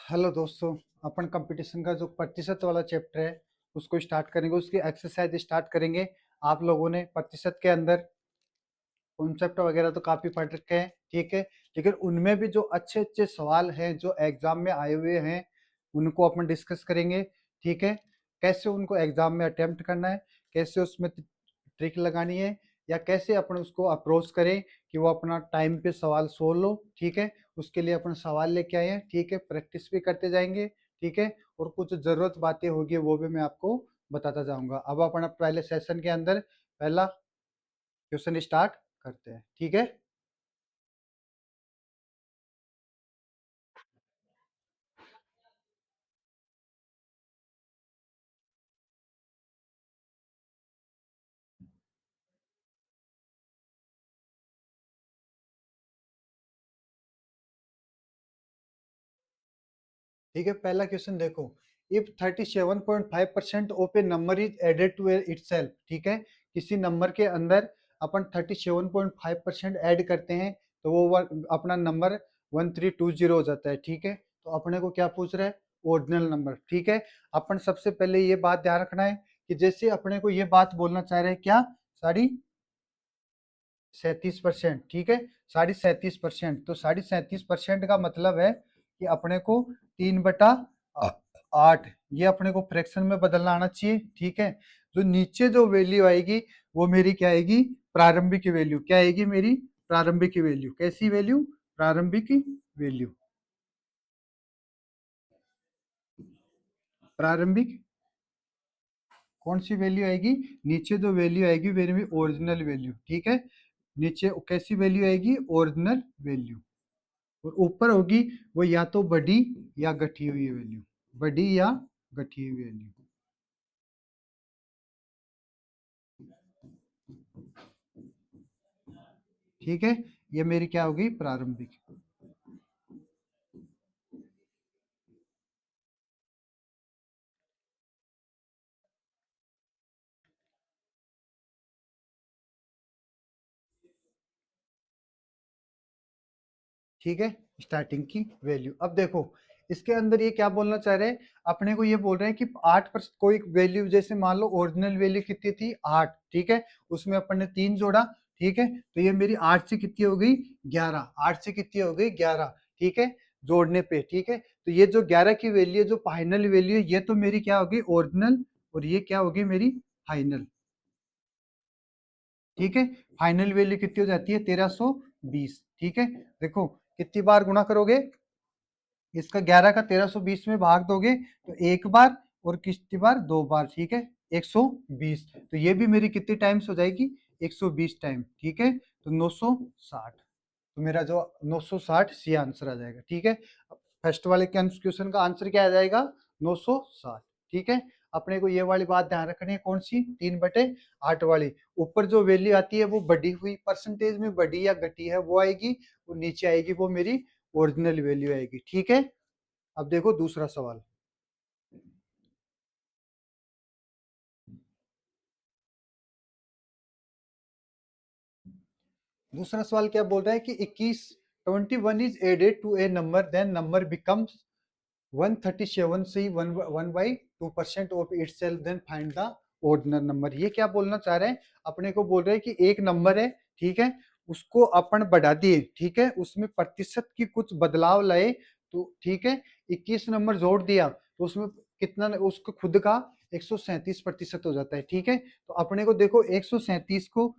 Hello दोस्तों। अपन competition का जो प्रतिशत वाला चैप्टर है उसको स्टार्ट करेंगे, उसकी एक्सरसाइज स्टार्ट करेंगे। आप लोगों ने प्रतिशत के अंदर कॉन्सेप्ट वगैरह तो काफी पढ़ रखे हैं, ठीक है। लेकिन उनमें भी जो अच्छे अच्छे सवाल हैं जो एग्जाम में आए हुए हैं उनको अपन डिस्कस करेंगे, ठीक है। कैसे उनको एग्जाम में अटेम्प्ट करना है, कैसे उसमें ट्रिक लगानी है, या कैसे अपन उसको अप्रोच करें कि वो अपना टाइम पे सवाल सोल्व लो, ठीक है। उसके लिए अपन सवाल लेके आए हैं, ठीक है। प्रैक्टिस भी करते जाएंगे, ठीक है। और कुछ जरूरत बातें होगी वो भी मैं आपको बताता जाऊंगा। अब अपन पहले सेशन के अंदर पहला क्वेश्चन स्टार्ट करते हैं, ठीक है। ठीक है, पहला क्वेश्चन देखो। If 37.5% of a number is added to itself, ठीक है। किसी नंबर के अंदर अपन 37.5% ऐड करते हैं तो वो अपना नंबर 1320 हो जाता है, ठीक है। तो अपने को क्या पूछ रहा है? ओरिजिनल नंबर, ठीक है। अपन सबसे पहले ये बात ध्यान रखना है कि जैसे अपने को ये बात बोलना चाह रहे हैं क्या, साढ़े 37%, ठीक है। 37.5%, तो 37.5% का मतलब है कि अपने को 3/8 ये अपने को फ्रैक्शन में बदलना आना चाहिए, ठीक है। जो नीचे जो वैल्यू आएगी वो मेरी क्या आएगी? प्रारंभिक वैल्यू। क्या आएगी मेरी? प्रारंभिक वैल्यू। कैसी वैल्यू? प्रारंभिक वैल्यू। प्रारंभिक कौन सी वैल्यू आएगी? नीचे जो वैल्यू आएगी मेरी ओरिजिनल वैल्यू, ठीक है। नीचे कैसी वैल्यू आएगी? Original value. और ऊपर होगी वो या तो बड़ी या घटी हुई वैल्यू। बड़ी या घटी हुई वैल्यू, ठीक है। ये मेरी क्या होगी? प्रारंभिक। ठीक है, स्टार्टिंग की वैल्यू। अब देखो इसके अंदर ये क्या बोलना चाह रहे हैं? अपने को ये बोल रहे हैं कि 8% कोई वैल्यू, जैसे मान लो ओरिजिनल वैल्यू कितनी थी? 8, ठीक है। उसमें अपन ने 3 जोड़ा, ठीक है। तो ये मेरी 8 से कितनी हो गई? 11। 8 से कितनी हो गई? 11, ठीक है। जोड़ने पे, ठीक है। तो ये जो 11 की वैल्यू है, जो फाइनल वैल्यू है, ये तो मेरी क्या होगी? ओरिजिनल। और ये क्या होगी? मेरी फाइनल, ठीक है। फाइनल वैल्यू कितनी हो जाती है? 1320, ठीक है। देखो कितनी बार गुणा करोगे इसका? 11 का 1320 में भाग दोगे तो एक बार, और कितनी बार? 2 बार, ठीक है। 120। तो ये भी मेरी कितनी टाइम्स हो जाएगी? 120 टाइम, ठीक है। तो 960। तो मेरा जो 960 सी आंसर आ जाएगा, ठीक है। फर्स्ट वाले क्वेश्चन का आंसर क्या आ जाएगा? 960, ठीक है। अपने को ये वाली बात ध्यान रखनी है, कौन सी? 3/8 वाली। ऊपर जो वैल्यू आती है वो बढ़ी हुई परसेंटेज में बढ़ी या घटी है वो आएगी, और नीचे आएगी वो मेरी ओरिजिनल वैल्यू आएगी, ठीक है। अब देखो दूसरा सवाल। दूसरा सवाल क्या बोल रहा है कि 21 is added to a number, then number becomes 137 से 1/2% of itself, then find the ordinal number. ये क्या बोलना चाह रहे हैं? अपने को बोल रहे हैं कि एक नंबर है, ठीक है। उसको अपन बढ़ा दिए, ठीक है। उसमें प्रतिशत की कुछ बदलाव लाए, तो ठीक है। 21 नंबर जोड़ दिया तो उसमें कितना? उसको खुद का 137% हो जाता है, ठीक है। तो अपने को देखो 137 को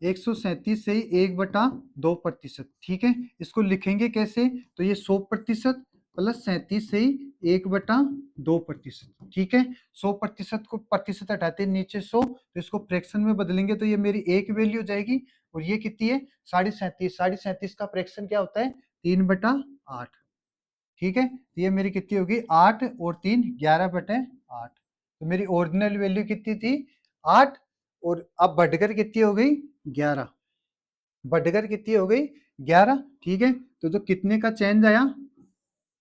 137 से ही 1/2%, ठीक है। इसको लिखेंगे कैसे? तो ये 100% प्लस 37 से ही 1/2%, ठीक है। 100% को प्रतिशत हटाते हैं नीचे 100, तो इसको फ्रैक्शन में बदलेंगे तो ये मेरी एक वैल्यू हो जाएगी। और ये कितनी है? 37.5। 37.5 का फ्रैक्शन क्या होता है? 3/8, ठीक है। तो ये मेरी कितनी होगी? 8 और 3 11/8। तो मेरी ओरिजिनल वैल्यू कितनी थी? 8। और अब बढ़कर कितनी हो गई? 11। बढ़कर कितनी हो गई? 11, ठीक है। तो जो कितने का चेंज आया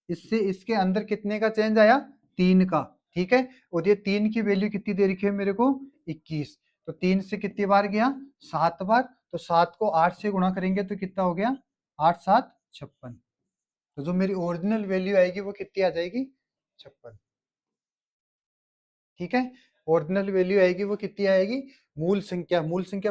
इससे इसके अंदर? कितने का चेंज आया? 3 का, ठीक है। और ये 3 की वैल्यू कितनी दे रखी है मेरे को? 21। तो 3 से कितनी बार गया? 7 बार। तो 7 को 8 से गुणा करेंगे तो कितना हो गया? 8 7 56, तो जो मेरी ओरिजिनल वैल्यू आएगी वो कितनी आ जाएगी, 56। ठीक है, ओरिजिनल वैल्यू आएगी वो कितनी आएगी, मूल संख्या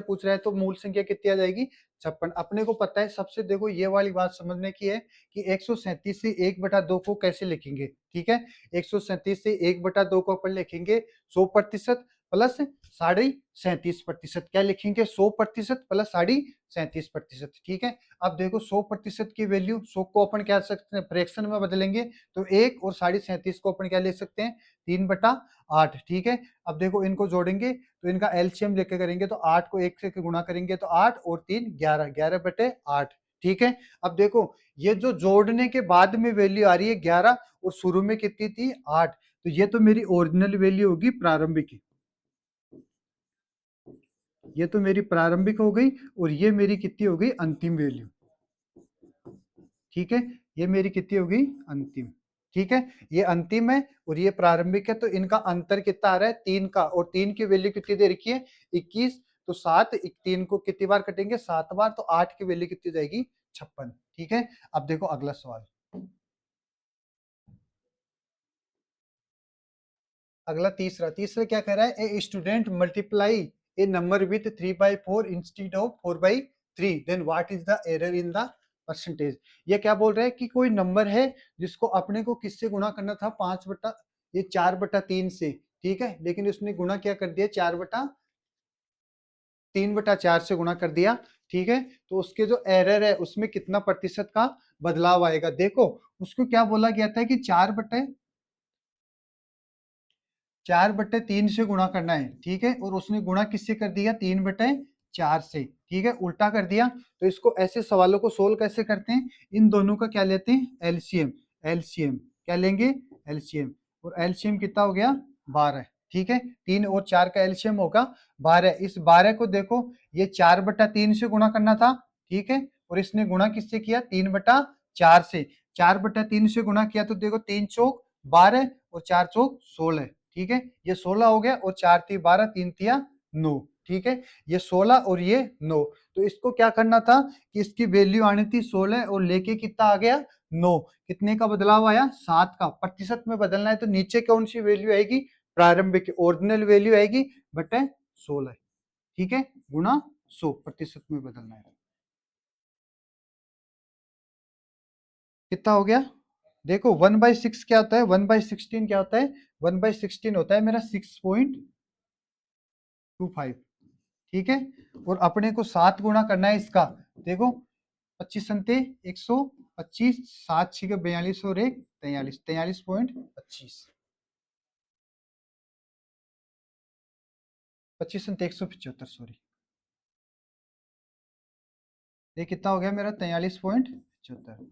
पूछ रहा है तो मूल संख्या कितनी आ जाएगी, 56। अपने को पता है सबसे, देखो ये वाली बात समझने की है कि 137 से 1/2 को कैसे लिखेंगे। ठीक है, 137 से 1/2 को अपन लिखेंगे 100% प्लस 37.5%। क्या लिखेंगे, 100% प्लस 37.5%। ठीक है, अब देखो 100% की वैल्यू, 100 को अपन क्या सकते हैं, फ्रैक्शन में बदलेंगे तो 1 और 37.5 को अपन क्या ले सकते हैं, 3/8। ठीक है, अब देखो इनको जोड़ेंगे तो इनका एलसीएम लेके करेंगे तो 8 को 1 से गुणा करेंगे तो 8 और 3 11, 11/8। ठीक है, अब देखो ये जो जोड़ने के बाद में वैल्यू आ रही है 11 और शुरू में कितनी थी, 8, तो ये तो मेरी ओरिजिनल वैल्यू होगी प्रारंभिक, ये तो मेरी प्रारंभिक हो गई और ये मेरी कितनी हो गई, अंतिम वैल्यू। ठीक है, ये मेरी कितनी होगी, अंतिम। ठीक है, ये अंतिम है और ये प्रारंभिक है, तो इनका अंतर कितना आ रहा है, 3 का, और 3 की वैल्यू कितनी दे रखी है, 21। तो 7 3 को कितनी बार कटेंगे, 7 बार, तो 8 की वैल्यू कितनी जाएगी, 56। ठीक है, अब देखो अगला सवाल। अगला तीसरा तीसरा क्या कह रहा है, a student multiply a number with 3/4 instead of 4/3, then what is the error in the percentage. ये क्या बोल रहा है कि कोई नंबर है जिसको अपने को किससे गुणा करना था, 4/3 से। ठीक है, लेकिन उसने गुणा क्या कर दिया, 3/4 से गुणा कर दिया। ठीक है, तो उसके जो एरर है उसमें कितना प्रतिशत का बदलाव आएगा। देखो उसको क्या बोला गया था कि 4/3 से गुणा करना है। ठीक है, और उसने गुणा किससे कर दिया, 3/4 से। ठीक है, उल्टा कर दिया। तो इसको ऐसे सवालों को सोल्व कैसे करते हैं, इन दोनों का क्या लेते हैं, एलसीएम। एलसीएम क्या लेंगे, एलसीएम, और एलसीएम कितना हो गया, 12। ठीक है, 3 और 4 का एलसीएम होगा 12। इस 12 को देखो, ये 4/3 से गुणा करना था। ठीक है, और इसने गुणा किससे किया, 3/4 से। 4/3 से गुणा किया तो देखो 3 चौक 12 और 4 चौक 16। ठीक है, ये 16 हो गया, और 4 × 3 = 12, 3 × 3 = 9। ठीक है, ये 16 और ये 9। तो इसको क्या करना था कि इसकी वैल्यू आनी थी 16 और लेके कितना आ गया, 9। कितने का बदलाव आया, 7 का। प्रतिशत में बदलना है तो नीचे कौन सी वैल्यू आएगी, प्रारंभिक ओरिजिनल वैल्यू आएगी बटे 16। ठीक है, गुणा 100, प्रतिशत में बदलना है। कितना हो गया, देखो 1/6 क्या होता है, 1/16 क्या होता है, 1/16 होता है मेरा 6.25। ठीक है, और अपने को 7 गुणा करना है इसका। देखो 25 × 125, 7 × 6 = 42 और 1 43, 43.25। 25 × 175, सॉरी, ये कितना हो गया मेरा, 43.75।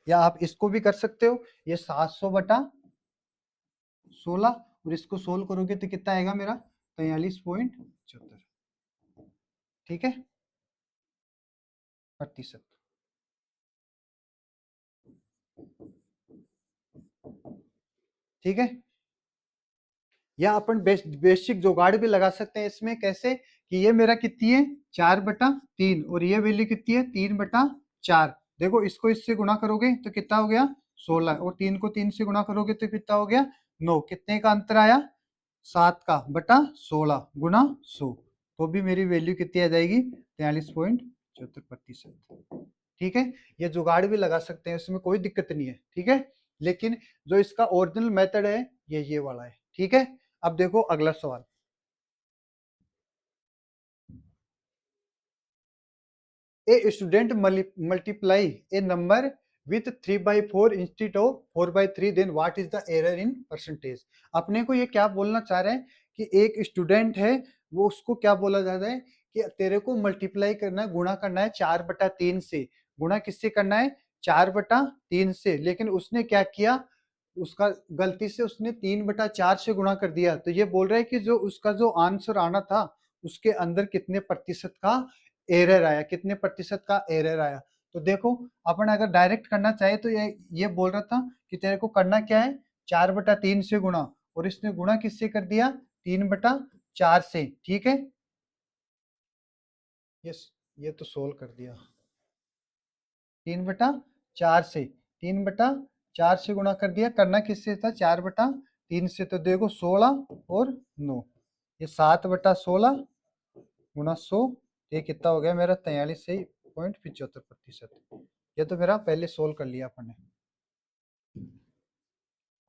या आप इसको भी कर सकते हो, ये 700/16, और इसको सोल्व करोगे तो कितना आएगा मेरा, 43.75। ठीक है, प्रतिशत। ठीक है, या अपन बेसिक जुगाड़ भी लगा सकते हैं इसमें, कैसे कि ये मेरा कितनी है, 4/3, और ये वैल्यू कितनी है, 3/4। देखो इसको इससे गुणा करोगे तो कितना हो गया, 16, और 3 को 3 से गुणा करोगे तो कितना हो गया, 9। कितने का अंतर आया, 7 का बटा 16 गुणा 100। तो भी मेरी वैल्यू कितनी आ जाएगी, 43.74%। ठीक है, ये जुगाड़ भी लगा सकते हैं, इसमें कोई दिक्कत नहीं है। ठीक है, लेकिन जो इसका ओरिजिनल मेथड है ये वाला है। ठीक है, अब देखो अगला सवाल। A student multiply a number with 3/4 instead of 4/3, then what is the error in percentage. अपने को ये क्या बोलना चाह रहे हैं कि एक स्टूडेंट है, वो उसको क्या बोला जा रहा है कि तेरे को मल्टीप्लाई करना है, गुणा करना है 4/3 से। गुणा किससे करना है, 4/3 से, लेकिन उसने क्या किया, उसका गलती से उसने 3/4 से गुणा कर दिया। तो ये बोल रहा है कि जो उसका जो आंसर आना था उसके अंदर कितने प्रतिशत का एरर आया, कितने प्रतिशत का एरर आया। तो देखो अपन अगर डायरेक्ट करना चाहे तो ये बोल रहा था कि तेरे को करना क्या है, 4/3 से गुणा, और इसने गुणा किससे कर दिया, 3/4 से। ठीक है, ये ये तो सोल्व कर दिया, 3/4 4 से, 3/4 से गुणा कर दिया, करना किससे था, 4/3 से, तो देखो 16 और 9, ये 7/16 गुणा 100, ये कितना हो गया मेरा 43.75%। ये तो मेरा पहले सोल्व कर लिया अपन ने।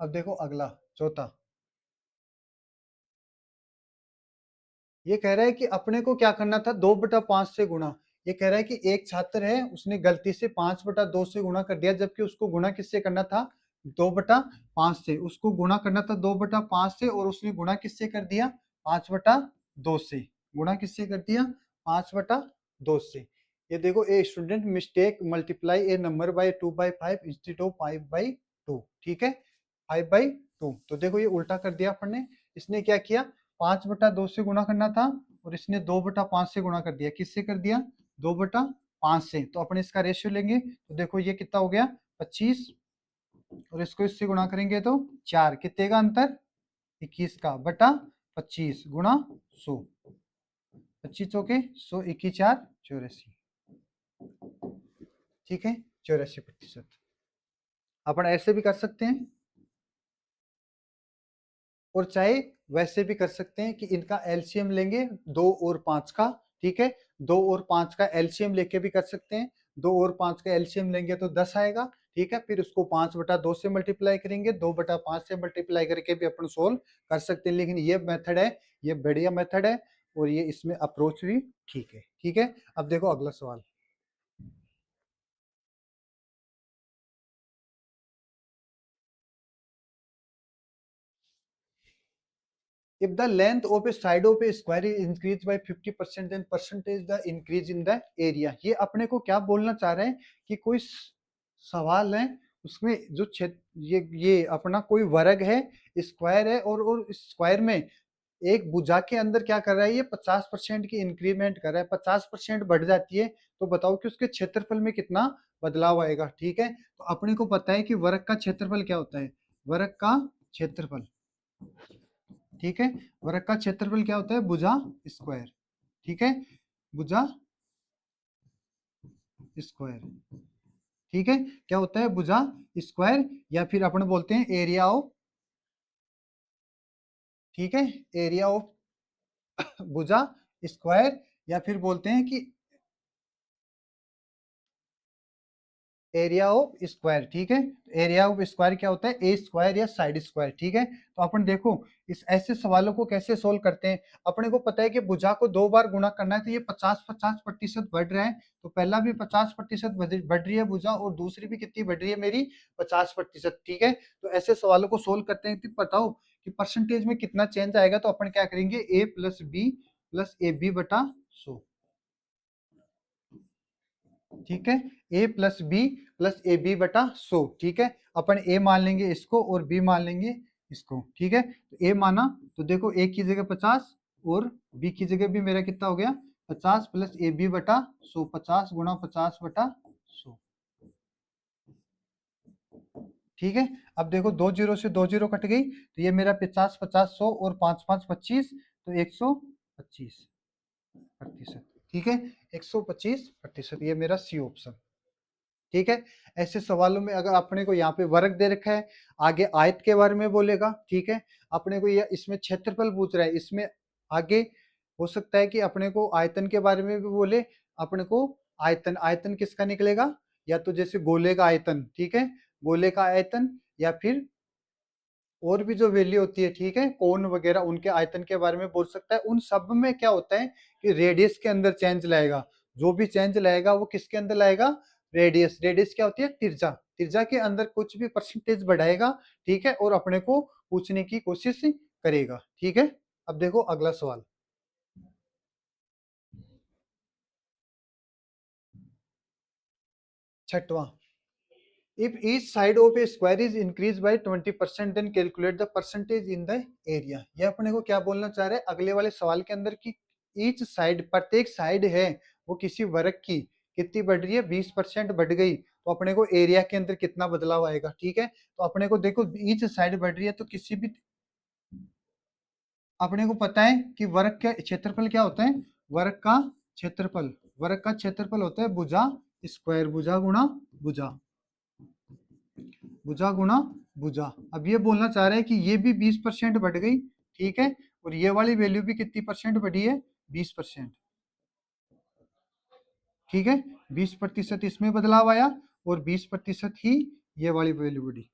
अब देखो अगला चौथा, ये कह रहा है कि अपने को क्या करना था, 2/5 से गुणा। ये कह रहा है कि एक छात्र है, उसने गलती से 5/2 से गुणा कर दिया, जबकि उसको गुणा किससे करना था, 2/5 से। उसको गुणा करना था 2/5 से, और उसने गुणा किससे कर दिया, 5/2 से। गुणा किससे कर दिया, 5/2 से। ये देखो, a student mistake multiply a number by 2/5 instead of 5/2, ठीक है, 5/2। तो देखो ये उल्टा कर दिया अपन ने। इसने क्या किया, 5/2 से गुणा करना था, और इसने 2/5 से गुणा कर दिया। किससे कर दिया, 2/5 से। तो अपन इसका रेशियो लेंगे, तो देखो ये कितना हो गया, 25, और इसको इससे गुणा करेंगे तो 4, कितने का अंतर, 21 का बटा 25 गुणा 100, 25 चौके 100, 21 4 84, ठीक है, 84%। अपन ऐसे भी कर सकते हैं, और चाहे वैसे भी कर सकते हैं कि इनका एलसीएम लेंगे 2 और 5 का, ठीक है, 2 और 5 का एलसीएम लेके भी कर सकते हैं। 2 और 5 का एलसीएम लेंगे तो 10 आएगा, ठीक है, फिर उसको 5/2 से मल्टीप्लाई करेंगे, 2/5 से मल्टीप्लाई करके भी अपन सोल्व कर सकते हैं। लेकिन ये मेथड है, ये बढ़िया मेथड है, और ये इसमें अप्रोच भी ठीक है, ठीक है। अब देखो अगला सवाल, if the length of a side of a square is increased by 50%, then percentage the increase in the area। ये अपने को क्या बोलना चाह रहे हैं कि कोई सवाल है, उसमें जो क्षेत्र, ये अपना कोई वर्ग है, स्क्वायर है, और इस स्क्वायर में एक भुजा के अंदर क्या कर रहा है, ये 50% की इंक्रीमेंट कर रहा है, 50% बढ़ जाती है, तो बताओ कि उसके क्षेत्रफल में कितना बदलाव आएगा, ठीक है। तो अपने को पता है कि वर्ग का क्षेत्रफल क्या होता है, वर्ग का क्षेत्रफल, ठीक है, वर्ग का क्षेत्रफल क्या होता है, भुजा स्क्वायर, ठीक है, भुजा स्क्वायर, ठीक है, क्या होता है, भुजा स्क्वायर, या फिर अपन बोलते हैं एरिया ऑफ, ठीक है, एरिया ऑफ भुजा स्क्वायर, या फिर बोलते हैं कि एरिया ऑफ स्क्वायर, ठीक है। एरिया ऑफ स्क्वायर क्या होता है, ए स्क्वायर या साइड स्क्वायर, ठीक है। तो अपन देखो इस ऐसे सवालों को कैसे सोल्व करते हैं। अपने को पता है कि भुजा को 2 बार गुणा करना है, तो ये 50-50% बढ़ रहा है, तो पहला भी 50% बढ़ रही है भुजा, और दूसरी भी कितनी बढ़ रही है मेरी, 50%, ठीक है। तो ऐसे सवालों को सोल्व करते हैं, तो बताओ कि परसेंटेज में कितना चेंज आएगा। तो अपन क्या करेंगे, A plus B plus A B बटा 100, ठीक है, A plus B plus A B बटा 100, ठीक है। अपन ए मान लेंगे इसको, और बी मान लेंगे इसको, ठीक है। तो ए माना, तो देखो ए की जगह 50, और बी की जगह भी मेरा कितना हो गया, 50 प्लस ए बी बटा 100, 50 गुणा 50 बटा 100, ठीक है। अब देखो 2 जीरो से 2 जीरो कट गई, तो ये मेरा 50 50 100, और 5 5 25, तो 125%, ठीक है, 125%, ये मेरा सी ऑप्शन, ठीक है। ऐसे सवालों में अगर अपने को यहाँ पे वर्ग दे रखा है, आगे आयत के बारे में बोलेगा, ठीक है, अपने को ये इसमें क्षेत्रफल पूछ रहा है, इसमें आगे हो सकता है कि अपने को आयतन के बारे में भी बोले। अपने को आयतन, आयतन किसका निकलेगा, या तो जैसे गोले का आयतन, ठीक है, गोले का आयतन, या फिर और भी जो वैल्यू होती है, ठीक है, कोन वगैरह, उनके आयतन के बारे में बोल सकता है। उन सब में क्या होता है कि रेडियस के अंदर चेंज लाएगा, जो भी चेंज लाएगा वो किसके अंदर लाएगा, रेडियस। रेडियस क्या होती है, त्रिज्या, त्रिज्या के अंदर कुछ भी परसेंटेज बढ़ाएगा, ठीक है, और अपने को पूछने की कोशिश करेगा, ठीक है। अब देखो अगला सवाल, छठवां, if each side of a square is increased by 20%, then calculate the percentage in the area। ये अपने को क्या बोलना चाह रहे हैं अगले वाले सवाल के अंदर कि ईच साइड, प्रत्येक साइड है वो किसी वर्ग की कितनी बढ़ रही है, 20% बढ़ गई, तो अपने को एरिया के अंदर कितना बदलाव आएगा, ठीक है। तो अपने को देखो ईच साइड बढ़ रही है, तो किसी भी, अपने को पता है कि वर्ग का क्षेत्रफल क्या होता है, वर्ग का क्षेत्रफल, वर्ग का क्षेत्रफल होता है भुजा स्क्वायर, भुजा गुणा भुजा, भुजा गुणा भुजा। अब ये बोलना चाह रहा है कि ये भी 20% बढ़ गई, ठीक है, और ये वाली वैल्यू भी कितनी परसेंट बढ़ी है, 20%, ठीक है। 20% इसमें बदलाव आया और 20% ही ये वाली वैल्यू बढ़ी,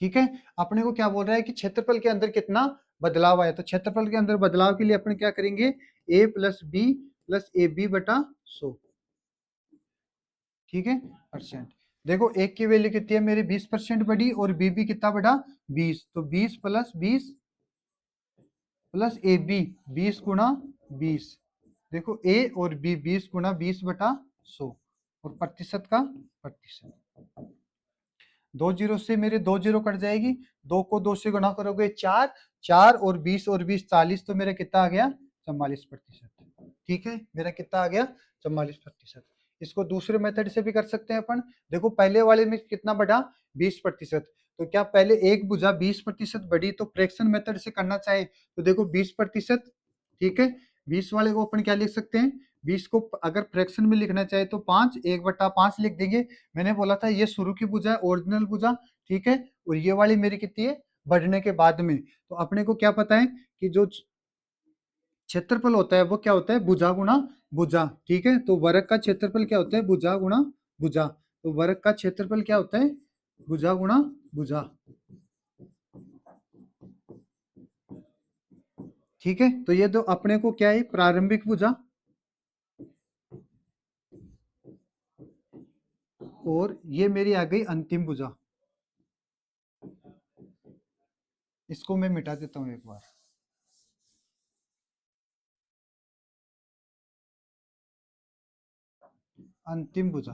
ठीक है। अपने को क्या बोल रहा है कि क्षेत्रफल के अंदर कितना बदलाव आया, तो क्षेत्रफल के अंदर बदलाव के लिए अपन क्या करेंगे, a plus B plus A B बटा 100, ठीक है, परसेंट। देखो एक की वैल्यू कितनी है मेरी, 20% बढ़ी, और बी भी कितना बढ़ा, 20, तो 20 प्लस 20 प्लस ए बी 20 गुणा 20, देखो ए और बी 20 गुणा 20 बटा 100, और प्रतिशत का प्रतिशत। दो जीरो से मेरे दो जीरो कट जाएगी, दो को दो से गुणा करोगे चार, चार और 20 40, तो मेरा कितना आ गया, 44%, ठीक है, मेरा कितना आ गया, 44%। इसको दूसरे मेथड से भी कर सकते हैं अपन। देखो पहले वाले में कितना बढ़ा, 20%, तो क्या पहले एक भुजा 20% बढ़ी, तो फ्रैक्शन मेथड से करना चाहे तो देखो 20%, ठीक है, 20 वाले को अपन क्या लिख सकते हैं, 20 को अगर फ्रैक्शन में लिखना चाहे तो 5 1/5 लिख देंगे। मैंने बोला था ये शुरू की भुजा है, ओरिजिनल भुजा, ठीक है, और ये वाली मेरी कितनी है, बढ़ने के बाद में। तो अपने को क्या पता है कि जो क्षेत्रफल होता है वो क्या होता है, भुजा गुणा भुजा, ठीक है। तो वर्ग का क्षेत्रफल क्या होता है, भुजा गुणा भुजा, तो वर्ग का क्षेत्रफल क्या होता है, भुजा गुणा भुजा, ठीक है। तो ये तो अपने को क्या है, प्रारंभिक भुजा और ये मेरी आ गई अंतिम भुजा। इसको मैं मिटा देता हूं एक बार। अंतिम भुजा,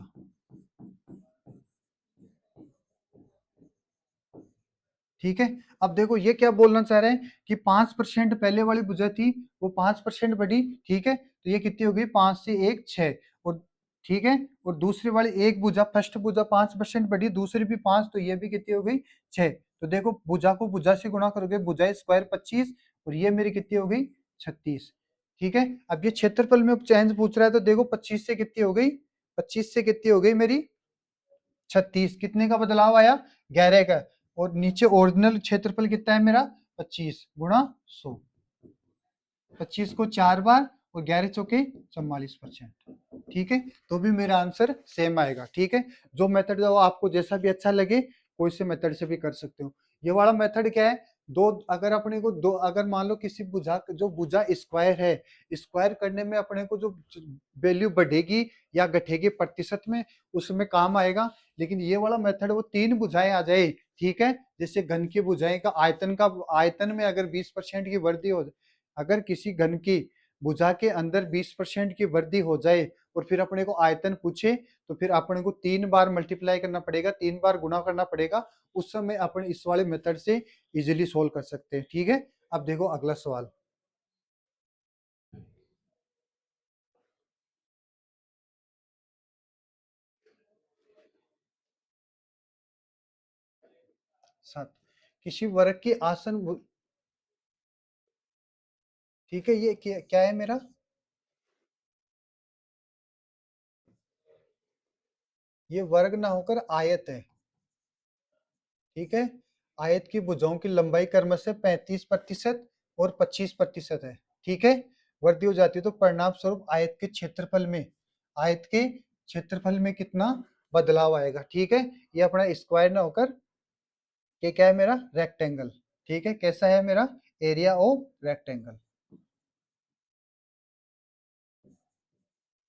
ठीक है। अब देखो ये क्या बोलना चाह रहे हैं कि 5% पहले वाली भुजा थी, वो 5% बढ़ी, ठीक है, तो ये कितनी हो गई, 5 से 1 6, और ठीक है, और दूसरी वाली एक भुजा, फर्स्ट भुजा 5% बढ़ी, दूसरी भी 5, तो ये भी कितनी हो गई, 6। तो देखो भुजा को भुजा से गुणा करोगे, भुजा स्क्वायर 25, और ये मेरी कितनी हो गई, 36, ठीक है। अब ये क्षेत्रफल में चेंज पूछ रहा है, तो देखो 25 से कितनी हो गई, 25 से कितनी हो गई मेरी 36, कितने का बदलाव आया, 11 का, और नीचे ओरिजिनल क्षेत्रफल कितना है मेरा, 25 गुणा 100, 25 को 4 बार और 11 चौके 44%, ठीक है। तो भी मेरा आंसर सेम आएगा, ठीक है। जो मेथड जो आपको जैसा भी अच्छा लगे, कोई से मेथड से भी कर सकते हो। ये वाला मेथड क्या है, दो अगर अपने को दो, अगर मान लो किसी भुजा, जो भुजा स्क्वायर है, स्क्वायर करने में अपने को जो वैल्यू बढ़ेगी या घटेगी प्रतिशत में, उसमें काम आएगा। लेकिन ये वाला मेथड वो तीन भुजाएं आ जाए, ठीक है, जैसे घन की भुजाएं का आयतन में अगर 20% की वृद्धि हो, अगर किसी घन की भुजा के अंदर 20% की वृद्धि हो जाए और फिर अपने को आयतन पूछे, तो फिर अपने को 3 बार मल्टीप्लाई करना पड़ेगा, 3 बार गुणा करना पड़ेगा, उस समय अपन इस वाले मेथड से इजीली सोल्व कर सकते हैं, ठीक है। अब देखो अगला सवाल। 7, किसी वर्ग की आसन ठीक है, ये क्या है मेरा, ये वर्ग ना होकर आयत है, ठीक है। आयत की भुजाओं की लंबाई क्रमशः 35% और 25% है, ठीक है, वृद्धि हो जाती है, तो परिणाम स्वरूप आयत के क्षेत्रफल में, आयत के क्षेत्रफल में कितना बदलाव आएगा, ठीक है। ये अपना स्क्वायर ना होकर ये क्या है मेरा, रेक्टेंगल, ठीक है। कैसा है मेरा, एरिया ऑफ रेक्टेंगल,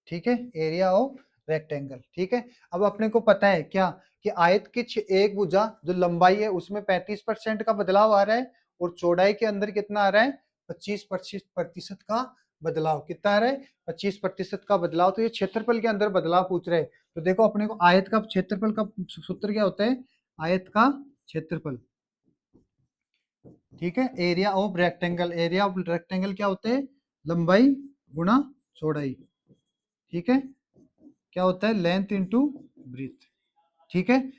ठीक है, एरिया ऑफ रेक्टेंगल, ठीक है। अब अपने को पता है क्या कि आयत की एक भुजा जो लंबाई है उसमें 35% का बदलाव आ रहा है, और चौड़ाई के अंदर कितना आ रहा है, 25% का बदलाव, कितना आ रहा है, 25% का बदलाव। तो ये क्षेत्रफल के अंदर बदलाव पूछ रहे हैं, तो देखो अपने को आयत का क्षेत्रफल का सूत्र क्या होता है, आयत का क्षेत्रफल, ठीक है, area of rectangle, area of rectangle क्या होते हैं, लंबाई गुणा चौड़ाई, ठीक है, क्या होता है, लेंथ इंटू ब्रीथ, ठीक है।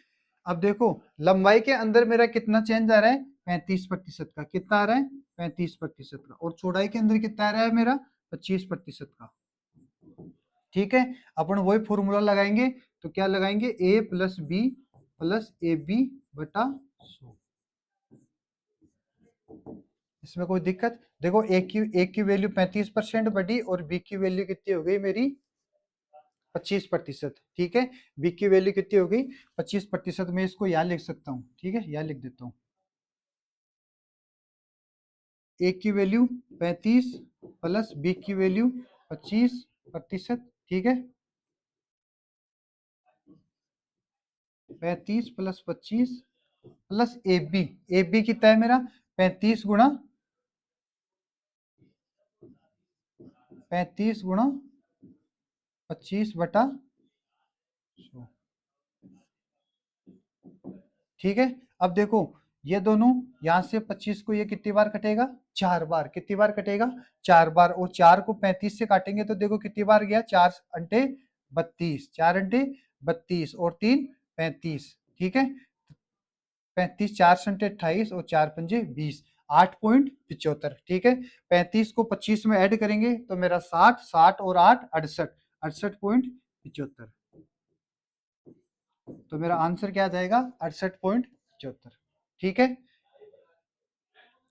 अब देखो लंबाई के अंदर मेरा कितना चेंज आ रहा है, 35% का, कितना आ रहा है, 35% का, और चौड़ाई के अंदर कितना आ रहा है मेरा, 25% का, ठीक है। अपन वही फॉर्मूला लगाएंगे, तो क्या लगाएंगे, a plus B plus A B बटा 100। इसमें कोई दिक्कत? देखो एक की वैल्यू 35% बढ़ी और बी की वैल्यू कितनी हो गई मेरी 25%। ठीक है, बी की वैल्यू कितनी हो गई 25%। मैं इसको यहाँ लिख सकता हूँ, ठीक है, यहाँ लिख देता हूँ। ए की वैल्यू 35 प्लस बी की वैल्यू 25%। ठीक है, 35 प्लस 25 प्लस ए बी कितना है मेरा 35 गुणा 25/100। ठीक है, अब देखो ये दोनों यहां से 25 को ये कितनी बार कटेगा 4 बार। कितनी बार कटेगा 4 बार। और 4 को 35 से काटेंगे तो देखो कितनी बार गया 4 अंटे 32, 4 अंटे 32 और 3 35। ठीक है, 35, 4 अंटे 28 और 4 पंजे 20, 8.75। ठीक है, 35 को 25 में ऐड करेंगे तो मेरा 60, 60 और 8 68, 68.75। तो मेरा आंसर क्या आ जाएगा 68.75। ठीक है,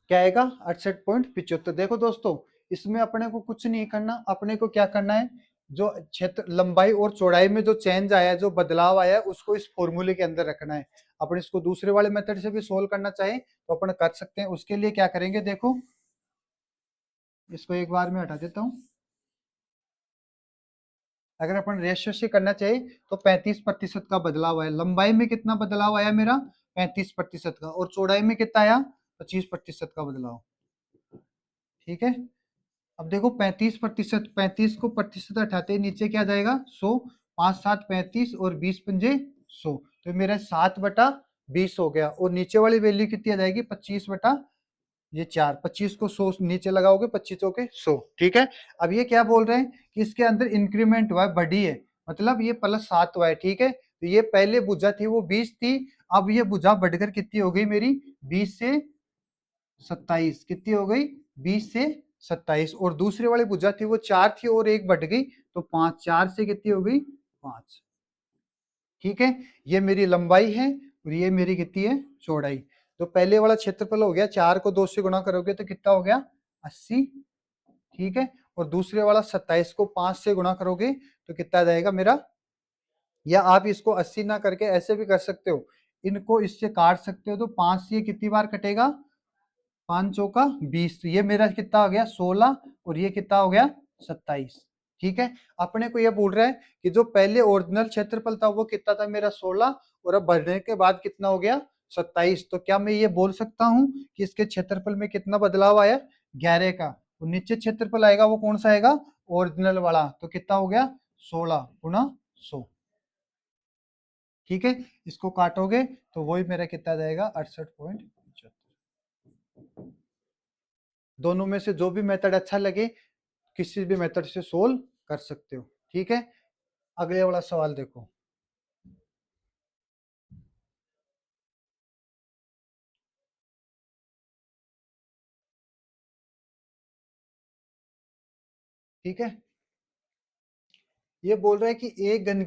क्या आएगा 68.75। देखो दोस्तों, इसमें अपने को कुछ नहीं करना, अपने को क्या करना है, जो क्षेत्र लंबाई और चौड़ाई में जो चेंज आया है, जो बदलाव आया है, उसको इस फॉर्मूले के अंदर रखना है। अपन इसको दूसरे वाले मेथड से भी सोल्व करना चाहे तो अपन कर सकते हैं। उसके लिए क्या करेंगे, देखो इसको एक बार में हटा देता हूं। अगर अपन रेशियो से करना चाहे तो 35% का बदलाव आया, लंबाई में कितना बदलाव आया मेरा 35% का, और चौड़ाई में कितना आया 25% का बदलाव। ठीक है, अब देखो 35%, 35 को प्रतिशत हटाते नीचे क्या जाएगा 100, 5 7 35 और 20 पंजे 100। तो मेरा 7/20 हो गया। और नीचे वाली वैल्यू कितनी आ जाएगी 25/4। 25 को 100 नीचे लगाओगे 25 के 100। ठीक है, अब ये क्या बोल रहे हैं कि इसके अंदर इंक्रीमेंट हुआ है, बढ़ी है, मतलब ये +7 हुआ है। ठीक है, तो ये पहले भुजा थी वो 20 थी, अब ये भुजा बढ़कर कितनी हो गई मेरी 20 से 27। कितनी हो गई 20 से 27। और दूसरी वाली भुजा थी वो 4 थी और एक बढ़ गई तो 5, 4 से कितनी हो गई 5। ठीक है, ये मेरी लंबाई है और ये मेरी कितनी है चौड़ाई। तो पहले वाला क्षेत्रफल हो गया, 4 को 2 से गुणा करोगे तो कितना हो गया 80। ठीक है, और दूसरे वाला 27 को 5 से गुणा करोगे तो कितना आ जाएगा मेरा, या आप इसको 80 ना करके ऐसे भी कर सकते हो, इनको इससे काट सकते हो। तो 5 से कितनी बार कटेगा 5 चौका 20, तो ये मेरा कितना हो गया 16 और ये कितना हो गया 27। ठीक है, अपने को ये बोल रहा है कि जो पहले ओरिजिनल क्षेत्रफल था वो कितना था मेरा 16 और अब बढ़ने के बाद कितना हो गया 27। तो क्या मैं ये बोल सकता हूँ कि इसके क्षेत्रफल में कितना बदलाव आया 11 का। तो नीचे क्षेत्रफल आएगा वो कौन सा आएगा ओरिजिनल वाला, तो कितना हो गया 16 × 100। ठीक है, इसको काटोगे तो वही मेरा कितना जाएगा 68.75। दोनों में से जो भी मेथड अच्छा लगे किसी भी मेथड से सोल्व कर सकते हो। ठीक है, अगले वाला सवाल देखो। ठीक है, ये बोल रहा है कि एक घन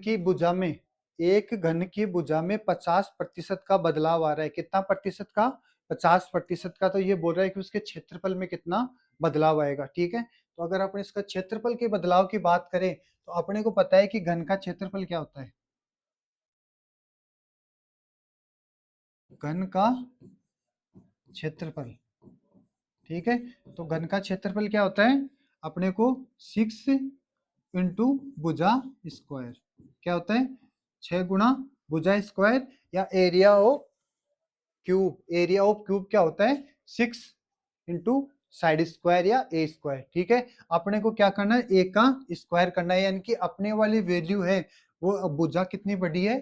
की भुजा में 50% का बदलाव आ रहा है। कितना प्रतिशत का 50% का। तो ये बोल रहा है कि उसके क्षेत्रफल में कितना बदलाव आएगा। ठीक है, तो अगर अपन इसका क्षेत्रफल के बदलाव की बात करें तो अपने को पता है कि घन का क्षेत्रफल क्या होता है, घन का क्षेत्रफल। ठीक है, तो घन का क्षेत्रफल क्या होता है अपने को 6 इंटू भुजा स्क्वायर। क्या होता है 6 गुणा भुजा स्क्वायर, या area of cube. Area of cube क्या होता है 6 इंटू साइड स्क्वायर या ए स्क्वायर। ठीक है, अपने को क्या करना है ए का स्क्वायर करना है, यानी कि अपने वाली वैल्यू है वो भुजा कितनी बड़ी है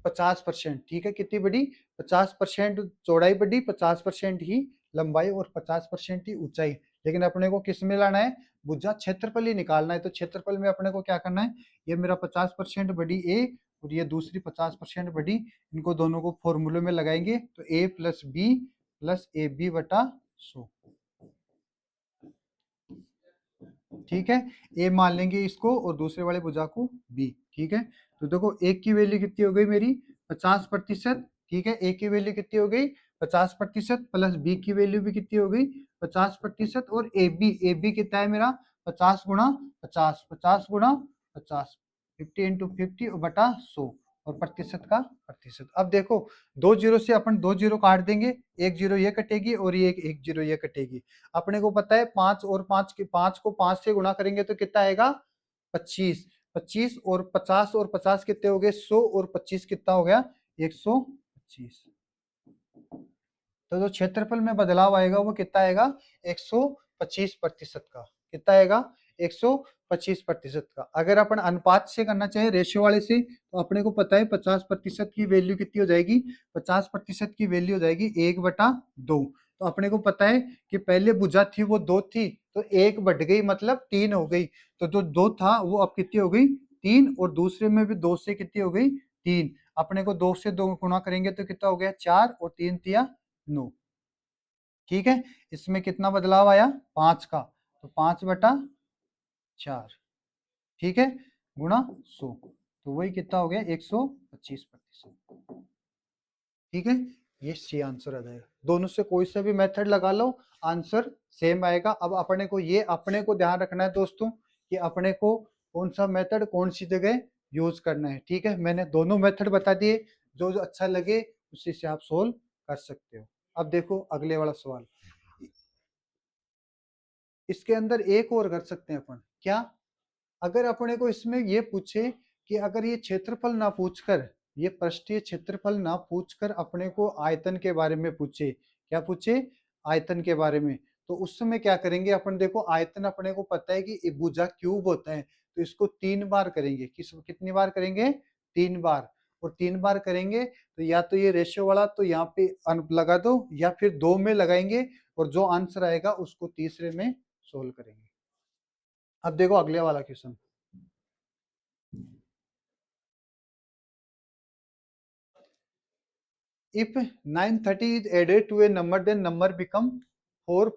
50%। ठीक है, कितनी बड़ी 50% चौड़ाई बढ़ी, 50% ही लंबाई और 50% ही ऊंचाई। लेकिन अपने को किस में लाना है भुजा क्षेत्रफल ही निकालना है। तो क्षेत्रफल में अपने को क्या करना है, ये मेरा 50% बड़ी ए और ये दूसरी 50% बड़ी, इनको दोनों को फॉर्मूले में लगाएंगे तो a plus B plus A B बटा 100। ठीक है, ए मान लेंगे इसको और दूसरे वाले भुजा को बी। ठीक है, तो देखो एक की वैल्यू कितनी हो गई मेरी 50%, ठीक है। ए की वैल्यू कितनी हो गई 50% प्लस बी की वैल्यू भी कितनी हो गई 50%, और ए बी कितना है मेरा 50 × 50, 50 × 50, 50 × 50 बटा 100, और प्रतिशत का प्रतिशत। अब देखो दो जीरो से अपन दो जीरो काट देंगे, एक जीरो ये कटेगी और ये एक जीरो ये कटेगी। अपने को पता है 5 और 5 के 5 को 5 से गुणा करेंगे तो कितना आएगा 25, 25 और 50 और 50 कितने हो गए 100, और 25 कितना हो गया 125। तो जो क्षेत्रफल में बदलाव आएगा वो कितना आएगा 125% का। कितना आएगा 125% का। अगर अपन अनुपात से करना चाहे रेशियो वाले से, तो अपने को पता है 50% की वैल्यू कितनी हो जाएगी 50% की वैल्यू हो जाएगी 1/2। तो अपने को पता है कि पहले भुजा थी वो 2 थी, तो 1 बढ़ गई मतलब 3 हो गई। तो जो 2 था वो अब कितनी हो गई 3, और दूसरे में भी 2 से कितनी हो गई 3। अपने को 2 से 2 गुणा करेंगे तो कितना हो गया 4, और 3 तिया 9। ठीक है, इसमें कितना बदलाव आया 5 का, तो 5/4, ठीक है, गुणा 100, तो वही कितना हो गया 125%। ठीक है, ये सी आंसर आ जाएगा। दोनों से कोई सा भी मेथड लगा लो आंसर सेम आएगा। अब अपने को ध्यान रखना है दोस्तों कि अपने को कौन सा मेथड कौन सी जगह यूज करना है। ठीक है, मैंने दोनों मेथड बता दिए, जो जो अच्छा लगे उसी से आप सोल्व कर सकते हो। अब देखो अगले वाला सवाल, इसके अंदर एक और कर सकते हैं अपन। क्या, अगर अपने को इसमें ये पूछे कि अगर ये क्षेत्रफल ना पूछकर, ये पृष्ठीय क्षेत्रफल ना पूछकर अपने को आयतन के बारे में पूछे, क्या पूछे आयतन के बारे में, तो उस समय क्या करेंगे अपन। देखो आयतन अपने को पता है कि भुजा क्यूब होता है, तो इसको 3 बार करेंगे। कितनी बार करेंगे 3 बार, और 3 बार करेंगे तो या तो ये रेशियो वाला तो यहाँ पे लगा दो, या फिर 2 में लगाएंगे, और जो आंसर आएगा उसको तीसरे में सोल्व करेंगे। अब देखो अगले वाला question, if 930 is added to a number then number become 4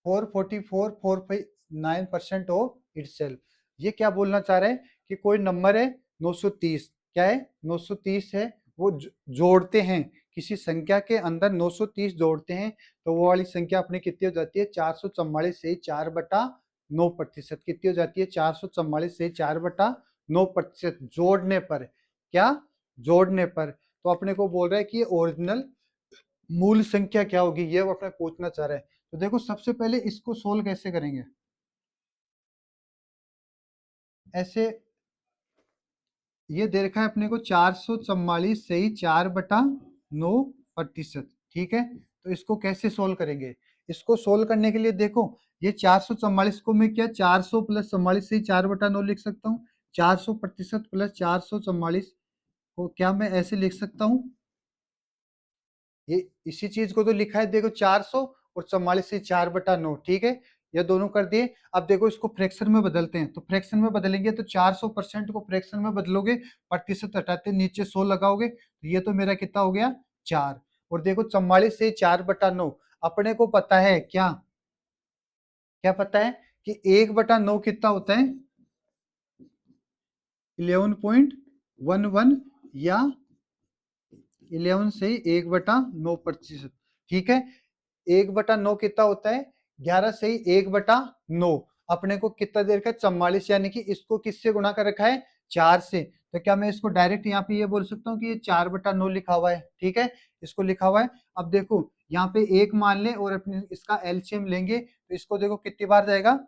444.9% of itself। ये क्या बोलना चाह रहे हैं कि कोई नंबर है 930, क्या है 930 है, वो जोड़ते हैं किसी संख्या के अंदर 930 जोड़ते हैं, तो वो वाली संख्या अपनी कितनी हो जाती है 444 से 4/9%। कितनी हो जाती है 444 से 4/9% जोड़ने पर। क्या, जोड़ने पर। तो अपने को बोल रहा है कि ये ओरिजिनल मूल संख्या क्या होगी, ये वो अपने पूछना चाह रहे हैं। तो देखो सबसे पहले इसको सोल्व कैसे करेंगे, ऐसे ये दे रखा है अपने को 444 से ही 4/9%। ठीक है, तो इसको कैसे सोल्व करेंगे। इसको सोल्व करने के लिए देखो ये 444 को मैं क्या 400 प्लस 44 से ही 4/9 लिख सकता हूँ। 400% प्लस 444 को क्या मैं ऐसे लिख सकता हूँ, ये इसी चीज को तो लिखा है देखो 400 और 44 से 4/9। ठीक है, ये दोनों कर दिए। अब देखो इसको फ्रैक्शन में बदलते हैं, तो फ्रैक्शन में बदलेंगे तो 400% को फ्रैक्शन में बदलोगे, प्रतिशत हटाते नीचे 100 लगाओगे, तो ये तो मेरा कितना हो गया 4। और देखो 44 से 4/9 अपने को पता है क्या, क्या पता है कि 1/9 कितना होता है 11.11, या 11 से 1/9%। ठीक है, 1/9 कितना होता है 11 से ही 1/9। अपने को कितना दे रखा है 44, यानी कि इसको किससे गुणा कर रखा है 4 से। तो क्या मैं इसको डायरेक्ट यहाँ पे ये बोल सकता हूँ कि ये 4/9 लिखा हुआ है। ठीक है, इसको लिखा हुआ है। अब देखो यहाँ पे 1 मान ले और अपने इसका एलसीएम लेंगे, तो इसको देखो कितनी बार जाएगा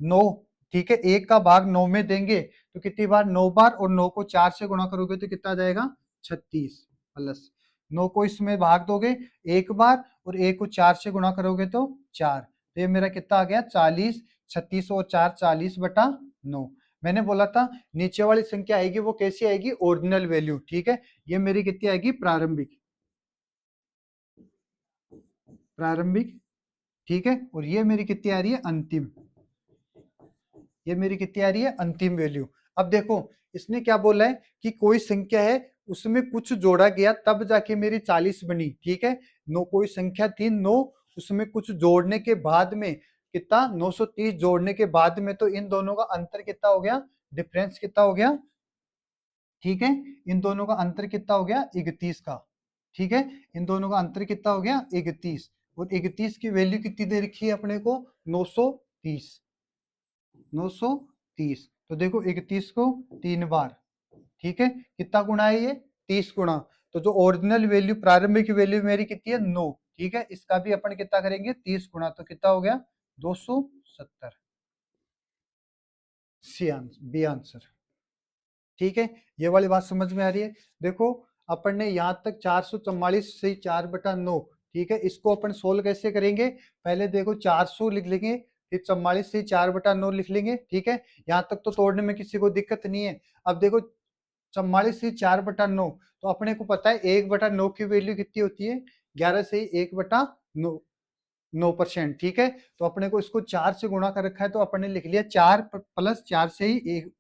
9। ठीक है, 1 का भाग 9 में देंगे तो कितनी बार 9 बार, और 9 को 4 से गुणा करोगे तो कितना जाएगा 36, प्लस 9 को इसमें भाग दोगे 1 बार, और 1 को 4 से गुणा करोगे तो 4, तो ये मेरा कितना आ गया 40। 36 और 4 40/9। मैंने बोला था नीचे वाली संख्या आएगी वो कैसी आएगी ओरिजिनल वैल्यू। ठीक है, ये मेरी कितनी आएगी प्रारंभिक, प्रारंभिक। ठीक है, और ये मेरी कितनी आ रही है अंतिम, ये मेरी कितनी आ रही है अंतिम वैल्यू। अब देखो इसने क्या बोला है कि कोई संख्या है उसमें कुछ जोड़ा गया तब जाके मेरी 40 बनी। ठीक है, नो कोई संख्या थी 9, उसमें कुछ जोड़ने के बाद में कितना 930 जोड़ने के बाद में, तो इन दोनों का अंतर कितना हो गया, डिफरेंस कितना हो गया ठीक है, इन दोनों का अंतर कितना हो गया 31 का। ठीक है, इन दोनों का अंतर कितना हो गया 31, और 31 की वैल्यू कितनी दे रखी है अपने को 930। 930, तो देखो 31 को 3 बार, ठीक है, कितना गुणा है ये 30 गुणा। तो जो ओरिजिनल वैल्यू प्रारंभिक वैल्यू मेरी कितनी है 9, ठीक है, इसका भी अपन कितना करेंगे 30 गुणा, तो कितना हो गया 270। B answer. ठीक है, ये वाली बात समझ में आ रही है। देखो अपन ने यहाँ तक 444 से 4/9, ठीक है, इसको अपन सोल्व कैसे करेंगे, पहले देखो 400 लिख लेंगे, फिर 44 से 4/9 लिख लेंगे। ठीक है, यहाँ तक तो तोड़ने में किसी को दिक्कत नहीं है। अब देखो 44 से 4/9, तो अपने को पता है 1/9 की वैल्यू कितनी होती है 11 से 1/9, 9%। ठीक है, तो अपने को इसको 4 से गुणा कर रखा है, तो अपने लिख लिया 4 प्लस 4 से ही एक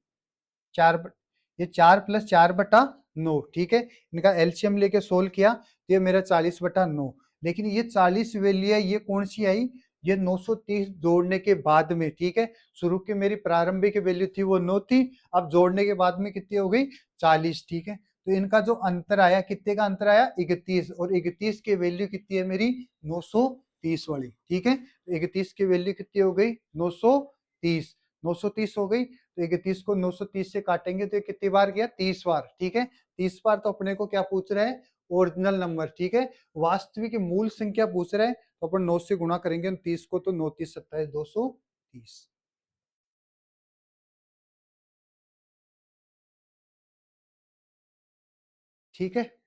4, ये 4 प्लस 4/9। ठीक है, इनका एलसीएम लेके सोल्व किया तो ये मेरा 40/9। लेकिन ये 40 वैल्यू है, ये कौन सी आई, ये 930 जोड़ने के बाद में। ठीक है, शुरू की मेरी प्रारंभिक वैल्यू थी वो 9 थी, अब जोड़ने के बाद में कितनी हो गई 40। ठीक है, तो इनका जो अंतर आया, कितने का अंतर आया 31, और 31 की वैल्यू कितनी है मेरी 930 वाली। ठीक है, तो 31 की वैल्यू कितनी हो गई 930, 930 हो गई। तो 31 को 930 से काटेंगे तो ये कितनी बार गया 30 बार। ठीक है, 30 बार, तो अपने को क्या पूछ रहा है ओरिजिनल नंबर। ठीक है, वास्तविक मूल संख्या पूछ रहा है, तो अपन 9 से गुणा करेंगे 30 को, तो 9 30 27 230। ठीक है।